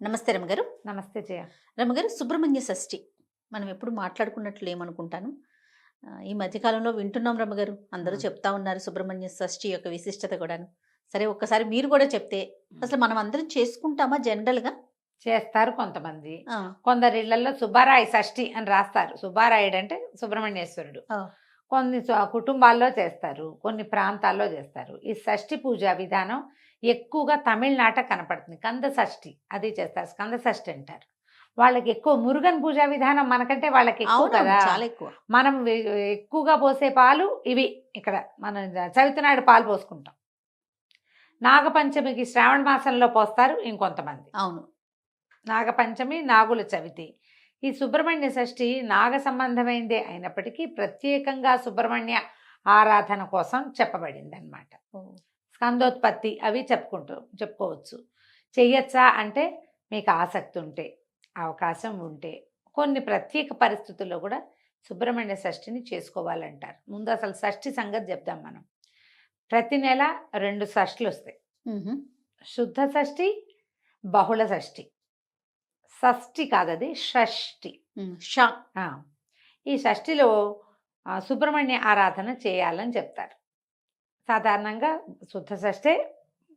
నమస్తే రమగారు. నమస్తే జయ. రమగారు, సుబ్రహ్మణ్య షష్ఠి మనం ఎప్పుడు మాట్లాడుకున్నట్లు ఏమనుకుంటాను. ఈ మధ్యకాలంలో వింటున్నాం రమగారు. అందరూ హ్మ్. చెప్తా ఉన్నారు సుబ్రహ్మణ్య షష్ఠి యొక్క విశిష్టత కూడాను. సరే, ఒక్కసారి మీరు కూడా చెప్తే అసలు మనం అందరం చేసుకుంటామా జనరల్‌గా? చేస్తారు కొంతమంది. ఆ! కొందరి ఇళ్లల్లో సుబ్బారాయ షష్ఠి అని రాస్తారు. సుబ్బారాయుడు అంటే సుబ్రహ్మణ్యేశ్వరుడు. ఆ! కొన్ని కుటుంబాల్లో చేస్తారు. కొన్ని ప్రాంతాల్లో చేస్తారు. ఈ షష్ఠి పూజా విధానం ఎక్కువగా తమిళనాట కనపడుతుంది. కంద షష్ఠి అది చేస్తారు. స్కంద షష్ఠి అంటారు. వాళ్ళకి ఎక్కువ మురుగన్ పూజా విధానం మనకంటే వాళ్ళకి ఎక్కువ అవునవును. కదా! చాలా ఎక్కువ. మనం ఎక్కువగా పోసే పాలు ఇవి. ఇక్కడ మనం చవితి నాడు పాలు పోసుకుంటాం. నాగపంచమికి శ్రావణ మాసంలో పోస్తారు ఇంకొంతమంది. అవును. నాగపంచమి, నాగుల చవితి. ఈ సుబ్రహ్మణ్య షష్ఠి నాగ సంబంధమైందే అయినప్పటికీ ప్రత్యేకంగా సుబ్రహ్మణ్య ఆరాధన కోసం చెప్పబడిందనమాట. ఓహ్! స్కందోత్పత్తి అవి చెప్పుకోవచ్చు. చెయ్యొచ్చా అంటే మీకు ఆసక్తి ఉంటే, అవకాశం ఉంటే, కొన్ని ప్రత్యేక పరిస్థితుల్లో కూడా సుబ్రహ్మణ్య షష్ఠిని చేసుకోవాలంటారు. ముందు అసలు షష్ఠి సంగతి చెప్దాం మనం. ప్రతి నెల 2 షష్ఠులొస్తాయి. హుహు. శుద్ధ షష్ఠి, బహుళ షష్ఠి. షష్ఠి కాదది షష్ఠి. హ్మ్. ఆ! ఈ షష్ఠిలో సుబ్రహ్మణ్య ఆరాధన చేయాలని చెప్తారు. సాధారణంగా శుద్ధ షష్ఠే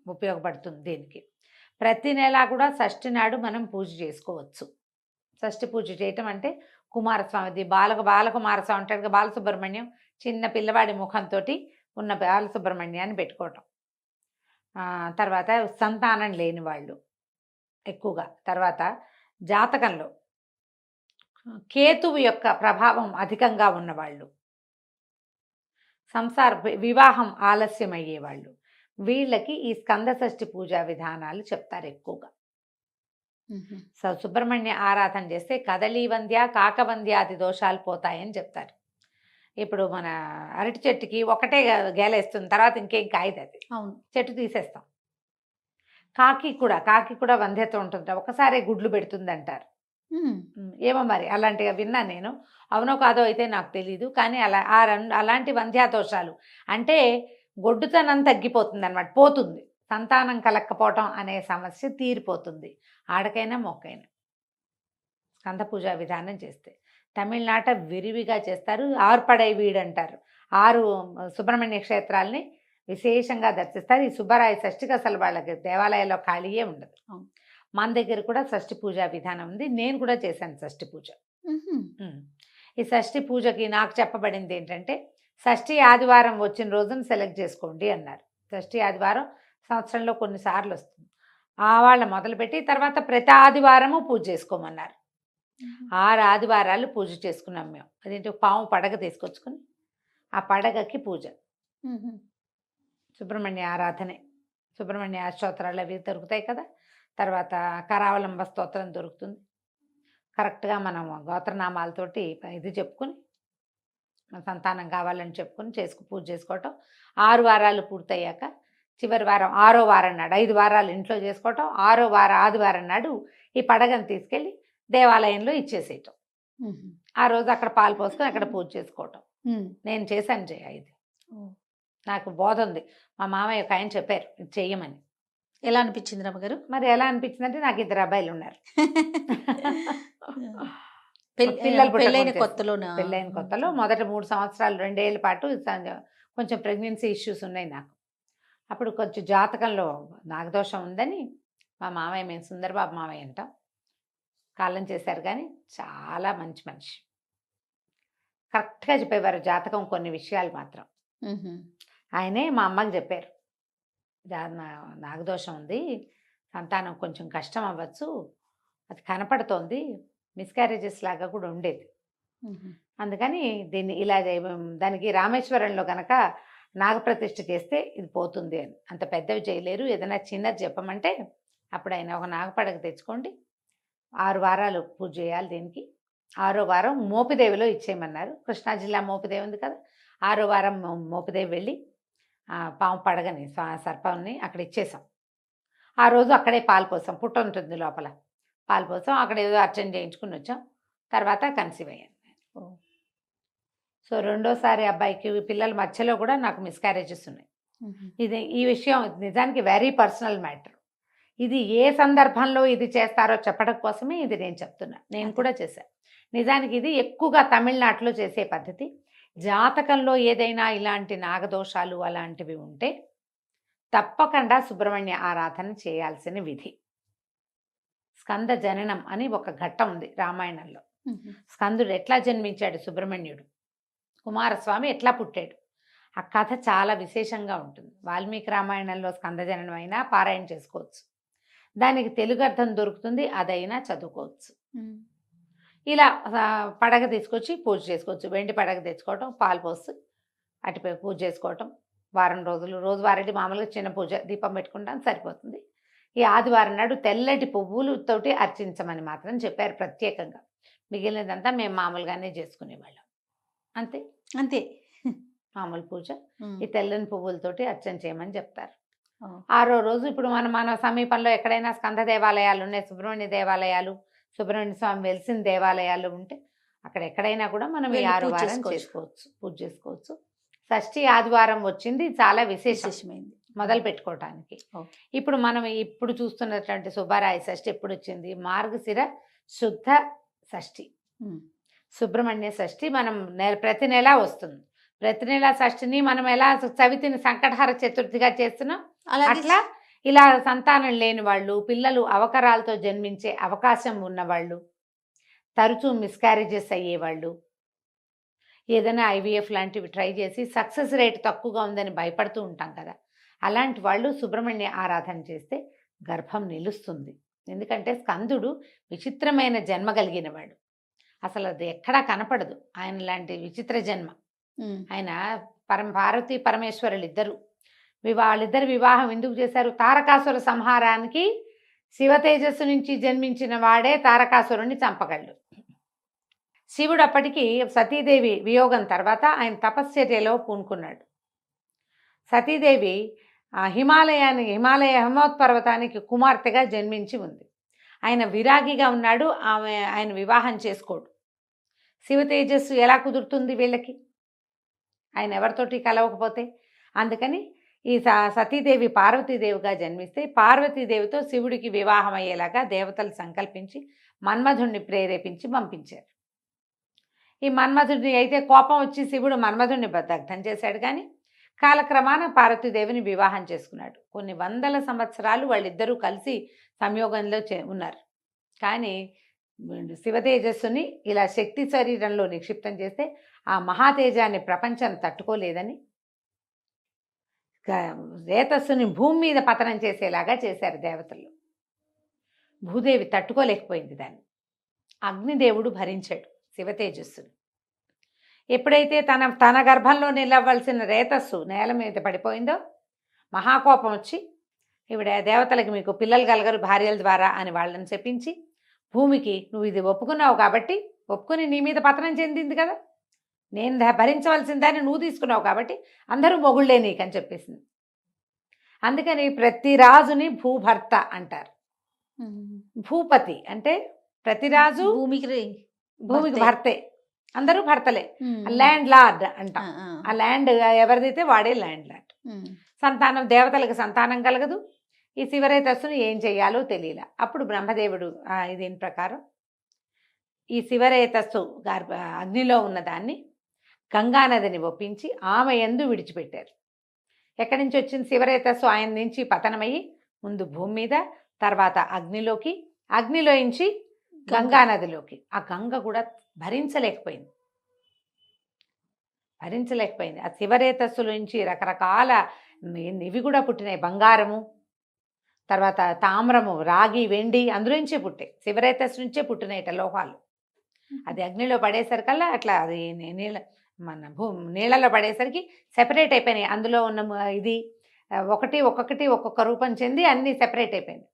ఉపయోగపడుతుంది దీనికి. ప్రతి నెల కూడా షష్ఠి నాడు మనం పూజ చేసుకోవచ్చు. షష్ఠి పూజ చేయటం అంటే కుమారస్వామిది బాలకుమారస్వామి ఉంటాడు కదా, బాలసుబ్రహ్మణ్యం చిన్న పిల్లవాడి ముఖంతోటి ఉన్న బాలసుబ్రహ్మణ్యాన్ని పెట్టుకోవటం. తర్వాత సంతానం లేని వాళ్ళు ఎక్కువగా. తర్వాత జాతకంలో కేతువు యొక్క ప్రభావం అధికంగా ఉన్నవాళ్ళు, వివాహం ఆలస్యం అయ్యేవాళ్ళు, వీళ్ళకి ఈ స్కంద షష్ఠి పూజా విధానాలు చెప్తారు ఎక్కువగా. హుహు. సుబ్రహ్మణ్య ఆరాధన చేస్తే కదలీ వంద్య కాకవంద్యాది దోషాలు పోతాయని చెప్తారు. ఇప్పుడు మన అరటి చెట్టుకి ఒకటే గేలేస్తుంది, తర్వాత ఇంకేం కాయదు అది. అవును. చెట్టు తీసేస్తాం. కాకి కూడా వంధ్యత ఉంటుంది, ఒకసారి గుడ్లు పెడుతుంది అంటారు. హ్మ్. ఏమో మరి అలాంటిగా విన్నా నేను. అవునో కాదో అయితే నాకు తెలీదు. కానీ అలాంటి వంధ్యాదోషాలు అంటే గొడ్డుతనం తగ్గిపోతుంది అనమాట, పోతుంది. సంతానం కలక్కపోవటం అనే సమస్య తీరిపోతుంది ఆడకైనా మొక్కైనా స్కంద పూజా విధానం చేస్తే. తమిళనాట విరివిగా చేస్తారు. ఆర్పడై వీడంటారు. 6 సుబ్రహ్మణ్య క్షేత్రాలని విశేషంగా దర్శిస్తారు. ఈ సుబ్బరాయ షష్ఠికి అసలు వాళ్ళకి దేవాలయాల్లో ఖాళీయే ఉండదు. మన దగ్గర కూడా షష్ఠి పూజా విధానం ఉంది. నేను కూడా చేశాను షష్ఠి పూజ. హుహు. ఈ షష్ఠి పూజకి నాకు చెప్పబడింది ఏంటంటే, షష్ఠి ఆదివారం వచ్చిన రోజున సెలెక్ట్ చేసుకోండి అన్నారు. షష్ఠి ఆదివారం సంవత్సరంలో కొన్నిసార్లు వస్తుంది. వాళ్ళు మొదలుపెట్టి తర్వాత ప్రతి ఆదివారము పూజ చేసుకోమన్నారు. 6 ఆదివారాలు పూజ చేసుకున్నాం మేము. అదేంటి, పాము పడగ తీసుకొచ్చుకొని ఆ పడగకి పూజ. హుహు. సుబ్రహ్మణ్య ఆరాధనే. సుబ్రహ్మణ్య అష్టోత్తరాలు అవి దొరుకుతాయి కదా. తర్వాత కరావలంబ స్తోత్రం దొరుకుతుంది. కరెక్ట్గా మనం గోత్రనామాలతోటి ఇది చెప్పుకొని, మన సంతానం కావాలని చెప్పుకొని పూజ చేసుకోవటం. 6 వారాలు పూర్తయ్యాక చివరి వారం 6వ వారం నాడు, 5 వారాలు ఇంట్లో చేసుకోవటం, 6వ వారం ఆదివారం నాడు ఈ పడగను తీసుకెళ్ళి దేవాలయంలో ఇచ్చేసేయటం. ఆ రోజు అక్కడ పాలు పోసుకొని అక్కడ పూజ చేసుకోవటం. నేను చేశాను జయ ఇది. నాకు బోధ ఉంది. మా మామయ్య ఒక ఆయన చెప్పారు ఇది చెయ్యమని. ఎలా అనిపించింది రమగారు? మరి ఎలా అనిపించిందంటే, నాకు 2 అబ్బాయిలు ఉన్నారు. పెళ్ళైన కొత్తలోనా? పెళ్ళైన కొత్తలో మొదట 3 సంవత్సరాలు 2 ఏళ్ల పాటు కొంచెం ప్రెగ్నెన్సీ ఇష్యూస్ ఉన్నాయి నాకు. అప్పుడు కొంచెం జాతకంలో నాగదోషం ఉందని మా మామయ్య, మేము సుందరబాబు మామయ్య అంటాం, కాలం చేశారు. కానీ చాలా మంచి మనిషి. కరెక్ట్గా చెప్పేవారు జాతకం, కొన్ని విషయాలు మాత్రం. ఆయనే మా అమ్మకి చెప్పారు, నాగదోషం ఉంది, సంతానం కొంచెం కష్టం అవ్వచ్చు, అది కనపడుతోంది, మిస్క్యారేజెస్ లాగా కూడా ఉండేది. అందుకని దీన్ని ఇలా దానికి రామేశ్వరంలో కనుక నాగప్రతిష్ఠ చేస్తే ఇది పోతుంది అని. అంత పెద్దవి చేయలేరు, ఏదైనా చిన్నది చెప్పమంటే అప్పుడు ఆయన ఒక నాగపడగ తెచ్చుకోండి, 6 వారాలు పూజ చేయాలి దీనికి. 6వ వారం మోపిదేవిలో ఇచ్చేయమన్నారు. కృష్ణా జిల్లా మోపిదేవి ఉంది కదా, 6వ వారం మోపిదేవి వెళ్ళి పాము పడగని సర్పాన్ని అక్కడ ఇచ్చేసాం. ఆ రోజు అక్కడే పాలు పోసాం, పుట్ట ఉంటుంది లోపల, పాలు పోసాం, అక్కడ ఏదో అర్చన చేయించుకుని వచ్చాం. తర్వాత కన్సీవ్ అయ్యాను. సో రెండోసారి అబ్బాయికి పిల్లల మధ్యలో కూడా నాకు మిస్క్యారేజెస్ ఉన్నాయి. ఈ విషయం నిజానికి వెరీ పర్సనల్ మ్యాటర్. ఇది ఏ సందర్భంలో ఇది చేస్తారో చెప్పడం కోసమే ఇది నేను చెప్తున్నా. నేను అదే. కూడా చేశాను. నిజానికి ఇది ఎక్కువగా తమిళనాడులో చేసే పద్ధతి. జాతకంలో ఏదైనా ఇలాంటి నాగదోషాలు అలాంటివి ఉంటే తప్పకుండా సుబ్రహ్మణ్య ఆరాధన చేయాల్సిన విధి. స్కంద జననం అని ఒక ఘట్టం ఉంది రామాయణంలో. స్కందుడు ఎట్లా జన్మించాడు, సుబ్రహ్మణ్యుడు కుమారస్వామి ఎట్లా పుట్టాడు, ఆ కథ చాలా విశేషంగా ఉంటుంది. వాల్మీకి రామాయణంలో స్కంద జననం అయినా పారాయణ చేసుకోవచ్చు, దానికి తెలుగు అర్థం దొరుకుతుంది, అదైనా చదువుకోవచ్చు. ఇలా పడగ తీసుకొచ్చి పూజ చేసుకోవచ్చు. వెండి పడగ తెచ్చుకోవటం, పాలు పోసి అటుపై పూజ చేసుకోవటం. వారం రోజులు రోజువారీ మామూలుగా చిన్న పూజ దీపం పెట్టుకుంటాం సరిపోతుంది. ఈ ఆదివారం నాడు తెల్లటి పువ్వులతోటి అర్చించమని మాత్రం చెప్పారు ప్రత్యేకంగా. మిగిలినదంతా మేము మామూలుగానే చేసుకునేవాళ్ళం. అంతే అంతే. మామూలు పూజ. ఈ తెల్లని పువ్వులతోటి అర్చన చేయమని చెప్తారు. ఓ. 6వ రోజు ఇప్పుడు మన సమీపంలో ఎక్కడైనా స్కంద దేవాలయాలు ఉన్నాయి, సుబ్రహ్మణ్య దేవాలయాలు, సుబ్రహ్మణ్య స్వామి వెలిసిన దేవాలయాలు ఉంటే అక్కడ ఎక్కడైనా కూడా మనం ఈ వెళ్ళి 6 పూజ వారం చేసుకోవచ్చు. చేసుకోవచ్చు, పూజ చేసుకోవచ్చు. షష్ఠి ఆదివారం వచ్చింది, చాలా విశేషమైంది. మొదలు పెట్టుకోవటానికి. ఓకే. ఇప్పుడు మనం ఇప్పుడు చూస్తున్నటువంటి సుబ్బరాయ షష్ఠి ఎప్పుడు వచ్చింది, మార్గశిర శుద్ధ షష్ఠి, సుబ్రహ్మణ్య షష్ఠి మనం ప్రతి నెల వస్తుంది. ప్రతి నెల షష్ఠిని మనం ఎలా చవితిని సంకటహర చతుర్థిగా చేస్తున్నాం, అట్లా ఇలా సంతానం లేని వాళ్ళు, పిల్లలు అవకరాలతో జన్మించే అవకాశం ఉన్నవాళ్ళు, తరచూ మిస్క్యారేజెస్ అయ్యేవాళ్ళు, ఏదైనా ఐవీఎఫ్ లాంటివి ట్రై చేసి సక్సెస్ రేట్ తక్కువగా ఉందని భయపడుతూ ఉంటాం కదా, అలాంటి వాళ్ళు సుబ్రహ్మణ్య ఆరాధన చేస్తే గర్భం నిలుస్తుంది. ఎందుకంటే స్కందుడు విచిత్రమైన జన్మ కలిగిన వాడు, అసలు అది ఎక్కడా కనపడదు ఆయన లాంటి విచిత్ర జన్మ. ఆయన పార్వతీ పరమేశ్వరులు ఇద్దరు వాళ్ళిద్దరు వివాహం ఎందుకు చేశారు, తారకాసుర సంహారానికి శివ తేజస్సు నుంచి జన్మించిన వాడే తారకాసురుణ్ణి చంపగలడు. శివుడు అప్పటికి సతీదేవి వియోగం తర్వాత ఆయన తపశ్చర్యలో పూనుకున్నాడు. సతీదేవి హిమాలయ హిమవత్పర్వతానికి కుమార్తెగా జన్మించి ఉంది. ఆయన విరాగిగా ఉన్నాడు, ఆయన వివాహం చేసుకోడు. శివ తేజస్సు ఎలా కుదురుతుంది వీళ్ళకి, ఆయన ఎవరితోటి కలవకపోతే? అందుకని ఈ సతీదేవి పార్వతీదేవిగా జన్మిస్తే పార్వతీదేవితో శివుడికి వివాహం అయ్యేలాగా దేవతలు సంకల్పించి మన్మధుడిని ప్రేరేపించి పంపించారు. ఈ మన్మధుడిని అయితే కోపం వచ్చి శివుడు మన్మధుడిని దగ్ధం చేశాడు, కానీ కాలక్రమాన పార్వతీదేవిని వివాహం చేసుకున్నాడు. కొన్ని వందల సంవత్సరాలు వాళ్ళిద్దరూ కలిసి సంయోగంలో ఉన్నారు. కానీ శివతేజస్సుని ఇలా శక్తి శరీరంలో నిక్షిప్తం చేస్తే ఆ మహాతేజాన్ని ప్రపంచం తట్టుకోలేదని రేతస్సుని భూమి మీద పతనం చేసేలాగా చేశారు దేవతలు. భూదేవి తట్టుకోలేకపోయింది దాన్ని. అగ్నిదేవుడు భరించాడు శివతేజస్సుని. ఎప్పుడైతే తన గర్భంలో నిలవలసిన రేతస్సు నేల మీద పడిపోయిందో మహాకోపం వచ్చి ఈవిడ దేవతలకి మీకు పిల్లలు కలగరు భార్యల ద్వారా అని వాళ్ళని చెప్పించి భూమికి నువ్వు ఇది ఒప్పుకున్నావు కాబట్టి, ఒప్పుకుని నీ మీద పతనం చెందింది కదా, నేను భరించవలసిన దాన్ని నువ్వు తీసుకున్నావు కాబట్టి అందరూ మొగుళ్ళే నీకని చెప్పేసింది. అందుకని ప్రతి రాజుని భూభర్త అంటారు. భూపతి అంటే ప్రతి రాజు భూమికి భర్తే, అందరూ భర్తలే. ల్యాండ్ లార్డ్ అంటాం. ఆ ల్యాండ్ ఎవరిదైతే వాడే ల్యాండ్ లార్డ్. సంతానం దేవతలకు సంతానం కలగదు. ఈ శివరేతస్సును ఏం చెయ్యాలో తెలియలే. అప్పుడు బ్రహ్మదేవుడు దీని ప్రకారం ఈ శివరేతస్సు అగ్నిలో ఉన్నదాన్ని గంగానదిని ఒప్పించి ఆమె యందు విడిచిపెట్టారు. ఎక్కడి నుంచి వచ్చింది శివరేతస్సు? ఆయన నుంచి పతనమయ్యి ముందు భూమి మీద, తర్వాత అగ్నిలోకి, అగ్నిలోంచి గంగానదిలోకి. ఆ గంగ కూడా భరించలేకపోయింది. ఆ శివరేతస్సులోంచి రకరకాల ఇవి కూడా పుట్టినాయి. బంగారము, తర్వాత తామ్రము, రాగి, వెండి అందులోంచే పుట్టాయి. శివరేతస్సు నుంచే పుట్టినాయిట లోహాలు. అది అగ్నిలో పడేసరికల్లా అట్లా అది నీళ్ళలో పడేసరికి సెపరేట్ అయిపోయినాయి. అందులో ఉన్న ఇది ఒక్కొక్క రూపం చెంది అన్నీ సెపరేట్ అయిపోయింది.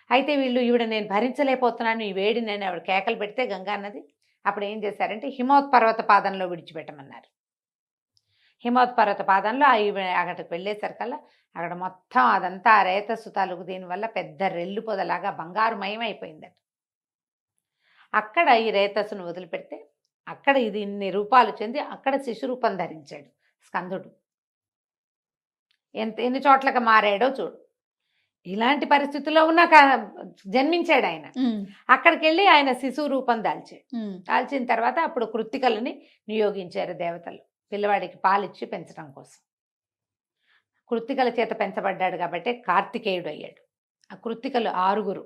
అయితే వీళ్ళు ఈవిడ నేను భరించలేకపోతున్నాను ఈ వేడి, నేను ఆవిడ కేకలు పెడితే గంగానది అప్పుడు ఏం చేశారంటే హిమవత్పర్వత పాదంలో విడిచిపెట్టమన్నారు. హిమవత్పర్వత పాదంలో అక్కడికి వెళ్ళేసరికల్లా అక్కడ మొత్తం అదంతా రేతస్సు తాలూకు దీనివల్ల పెద్ద రెల్లు పొదలాగా బంగారుమయం అయిపోయిందట. అక్కడ ఈ రేతస్సును వదిలిపెడితే అక్కడ ఇది ఇన్ని రూపాలు చెంది అక్కడ శిశురూపం ధరించాడు స్కందుడు. ఎన్ని చోట్లకి మారాడో చూడు. ఇలాంటి పరిస్థితుల్లో ఉన్న జన్మించాడు ఆయన. అక్కడికి వెళ్ళి ఆయన శిశువు రూపం దాల్చాడు. దాల్చిన తర్వాత అప్పుడు కృత్తికలని నియోగించారు దేవతలు పిల్లవాడికి పాలిచ్చి పెంచడం కోసం. కృత్తికల చేత పెంచబడ్డాడు కాబట్టి కార్తికేయుడు అయ్యాడు. ఆ కృత్తికలు 6.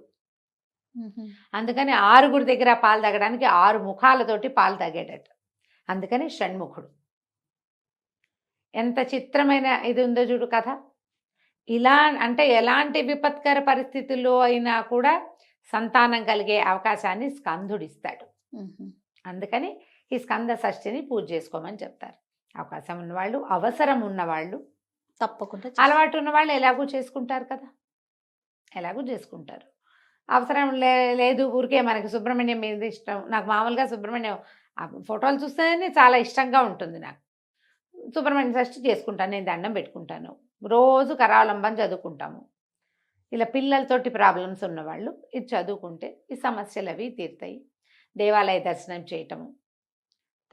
అందుకని 6 దగ్గర పాలు తాగడానికి 6 ముఖాలతోటి పాలు తాగేటట్టు. అందుకని షణ్ముఖుడు. ఎంత చిత్రమైన ఇది ఉందో చూడు కథ. ఇలా అంటే ఎలాంటి విపత్కర పరిస్థితుల్లో అయినా కూడా సంతానం కలిగే అవకాశాన్ని స్కందుడిస్తాడు. అందుకని ఈ స్కంద షష్ఠిని పూజ చేసుకోమని చెప్తారు. అవకాశం ఉన్నవాళ్ళు, అవసరం ఉన్నవాళ్ళు, తప్పకుండా అలవాటు ఉన్నవాళ్ళు ఎలాగూ చేసుకుంటారు కదా, ఎలాగూ చేసుకుంటారు. అవసరం లేదు ఊరికే మనకి సుబ్రహ్మణ్యం మీద ఇష్టం. నాకు మామూలుగా సుబ్రహ్మణ్యం ఫోటోలు చూస్తేనే చాలా ఇష్టంగా ఉంటుంది. నాకు సుబ్రహ్మణ్య షష్ఠి చేసుకుంటాను, నేను దండం పెట్టుకుంటాను, రోజు కరావలంబం చదువుకుంటాము. ఇలా పిల్లలతోటి ప్రాబ్లమ్స్ ఉన్నవాళ్ళు ఇది చదువుకుంటే ఈ సమస్యలు అవి తీరుతాయి. దేవాలయ దర్శనం చేయటము.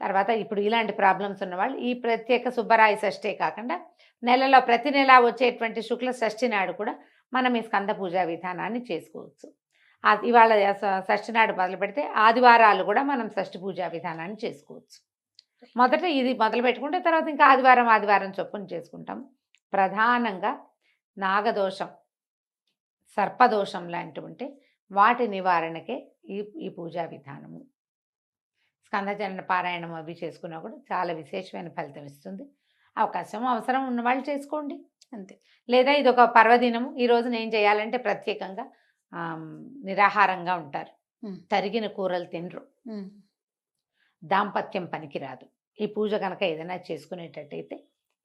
తర్వాత ఇప్పుడు ఇలాంటి ప్రాబ్లమ్స్ ఉన్నవాళ్ళు ఈ ప్రత్యేక సుబ్బరాయ షష్ఠే కాకుండా నెలలో ప్రతి నెల వచ్చేటువంటి శుక్ల షష్ఠి నాడు కూడా మనం ఈ స్కంద పూజా విధానాన్ని చేసుకోవచ్చు. ఇవాళ షష్ఠి నాడు మొదలు పెడితే ఆదివారాలు కూడా మనం షష్ఠి పూజా విధానాన్ని చేసుకోవచ్చు. మొదట ఇది మొదలు పెట్టుకుంటే తర్వాత ఇంకా ఆదివారం చొప్పున చేసుకుంటాం. ప్రధానంగా నాగదోషం, సర్పదోషం లాంటివి ఉంటే వాటి నివారణకే ఈ పూజా విధానము. స్కందచరణ పారాయణం అవి చేసుకున్నా కూడా చాలా విశేషమైన ఫలితం ఇస్తుంది. అవకాశం అవసరం ఉన్నవాళ్ళు చేసుకోండి అంతే. లేదా ఇది ఒక పర్వదినము, ఈరోజు నేను చేయాలంటే ప్రత్యేకంగా నిరాహారంగా ఉంటారు, తరిగిన కూరలు తినరు, దాంపత్యం పనికిరాదు. ఈ పూజ కనుక ఏదైనా చేసుకునేటట్టయితే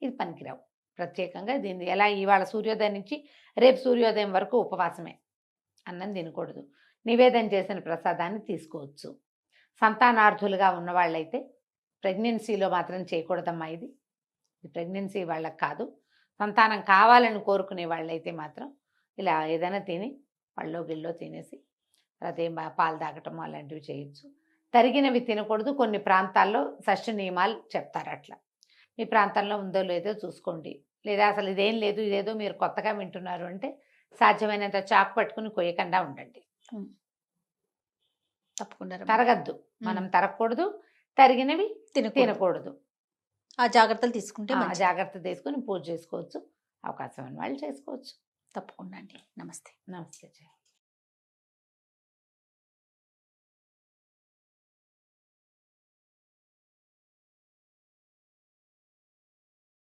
ఇది పనికిరావు. ప్రత్యేకంగా దీన్ని ఎలా ఇవాళ సూర్యోదయం నుంచి రేపు సూర్యోదయం వరకు ఉపవాసమే, అన్నం తినకూడదు. నివేదన చేసిన ప్రసాదాన్ని తీసుకోవచ్చు. సంతానార్థులుగా ఉన్నవాళ్ళైతే ప్రెగ్నెన్సీలో మాత్రం చేయకూడదమ్మా. ఇది ప్రెగ్నెన్సీ వాళ్ళకి కాదు. సంతానం కావాలని కోరుకునే వాళ్ళైతే మాత్రం ఇలా ఏదైనా తిని పళ్ళో గిల్లో తినేసి తర్వాత పాలు తాగటం అలాంటివి చేయొచ్చు. తరిగినవి తినకూడదు. కొన్ని ప్రాంతాల్లో షష్ఠి నియమాలు చెప్తారు. అట్లా మీ ప్రాంతంలో ఉందో లేదో చూసుకోండి. లేదా అసలు ఇదేం లేదు, ఇదేదో మీరు కొత్తగా వింటున్నారు అంటే సాధ్యమైనంత చాకు పట్టుకుని కొయ్యకుండా ఉండండి. తప్పకుండా తరగద్దు, మనం తరగకూడదు, తరిగినవి తినకూడదు. ఆ జాగ్రత్తలు తీసుకుంటే జాగ్రత్త తీసుకుని పూజ చేసుకోవచ్చు. అవకాశం ఉన్న వాళ్ళు చేసుకోవచ్చు. తప్పకుండా అండి. నమస్తే. నమస్తే.